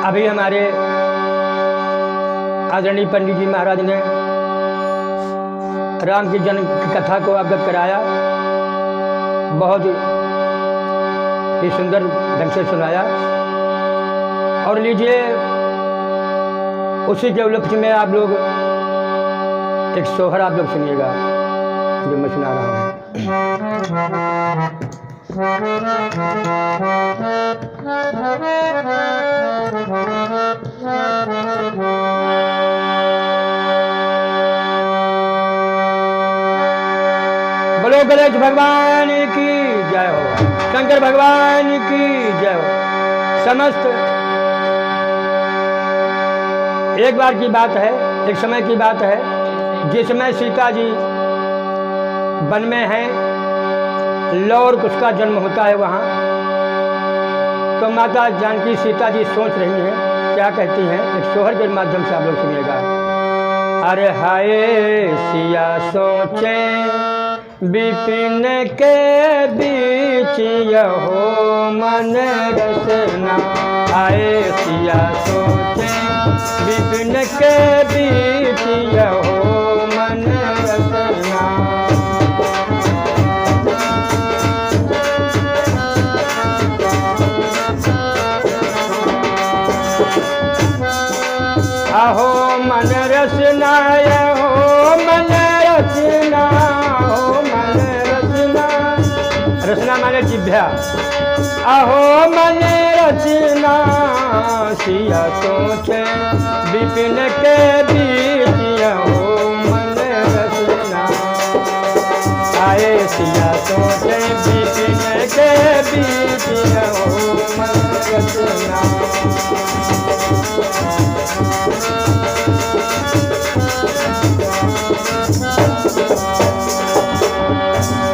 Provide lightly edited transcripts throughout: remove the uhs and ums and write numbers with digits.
अभी हमारे आदरणीय पंडित जी महाराज ने राम की जन्म की कथा को अवगत कराया, बहुत ही सुंदर ढंग से सुनाया। और लीजिए उसी के उपलक्ष्य में आप लोग एक सोहर आप लोग सुनिएगा जो मैं सुना रहा हूँ। बोलो गणेश भगवान की जय हो, शंकर भगवान की जय हो। समस्त एक बार की बात है, एक समय की बात है, जिसमें सीता जी वन में हैं, लौर उसका जन्म होता है वहाँ। तो माता जानकी सीता जी सोच रही हैं, क्या कहती हैं, एक सोहर के माध्यम से आप लोग सुनिएगा। अरे हाय सिया सोचे विपिन के बीच यहो मन रसना। हाय सिया सोचे विपिन के बीच यहो मन रसना। अहो मन रचना, हो मन रचना, हो मन रचना। रचना माने जिभ्या। अहो मन रचना सिया सोचे विपिन के बीच हो मन रचना। आए सिया सोचे विपिन के बीच हो मन रचना।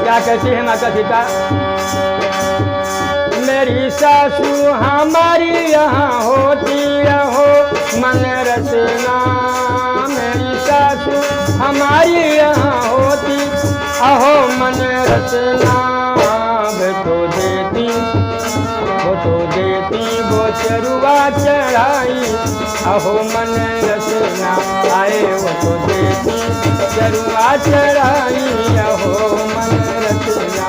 क्या कहती है माता सीता? मेरी सासू हमारी यहाँ होती हो मन रचना। मेरी सासू हमारी यहाँ होती अहो मन रचना। वो चरुआ चढ़ाई अहो मन रचना। आए वो तो देती चरुआ चढ़ाई अहो मन रचना।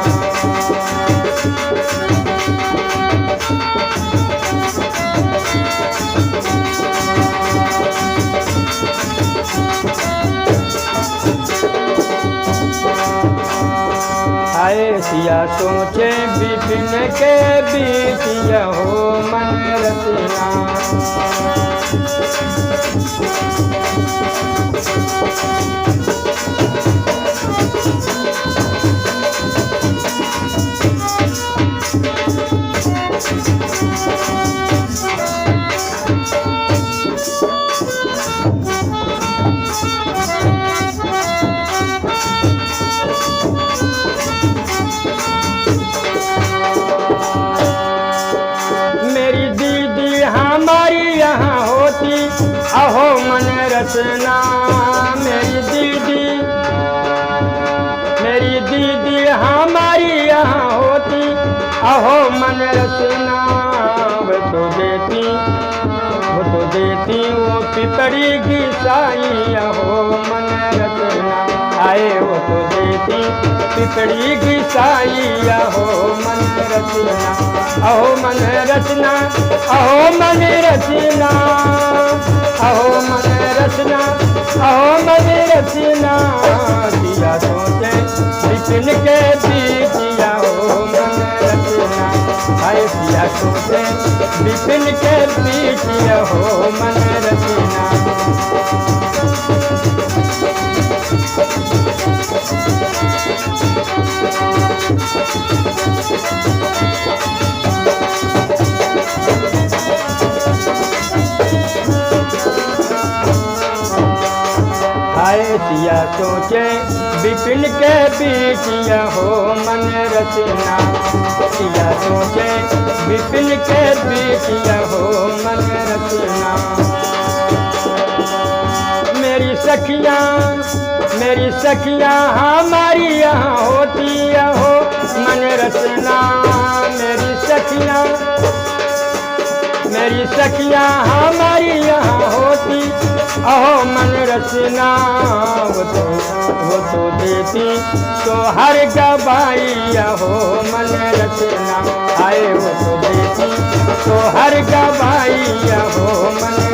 आए सिया सोचे विपिन के बीच यहो मन रचना। अहो मन रचना। मेरी दीदी हमारी यहाँ होती अहो मन रचना। वो तो देती वो पिपड़ी की साई अहो मन रचना। आए वो तो देती पिपड़ी की साई अहो मन रचना। अहो मन रचना, अहो मन रचना, अहो मन रचना, अहो मन रचना। सिया सोचे विपिन के बीच यहो मन रचना। हाय सिया सोचे विपिन के बीच यहो मन रचना। हाय सिया सोचे विपिन के बीच यहो मन रचना। सिया सोचे विपिन के बीच यहो मन रचना। मेरी सखियाँ हमारी यहाँ होती हो मन रचना। मेरी सखियाँ मेरी सखियाँ हमारी यहाँ होती, अहो मन रचना वो तो देती तो हर गवाई, अहो मन रचना आए वो तो देती तो हर गवाई, अहो मन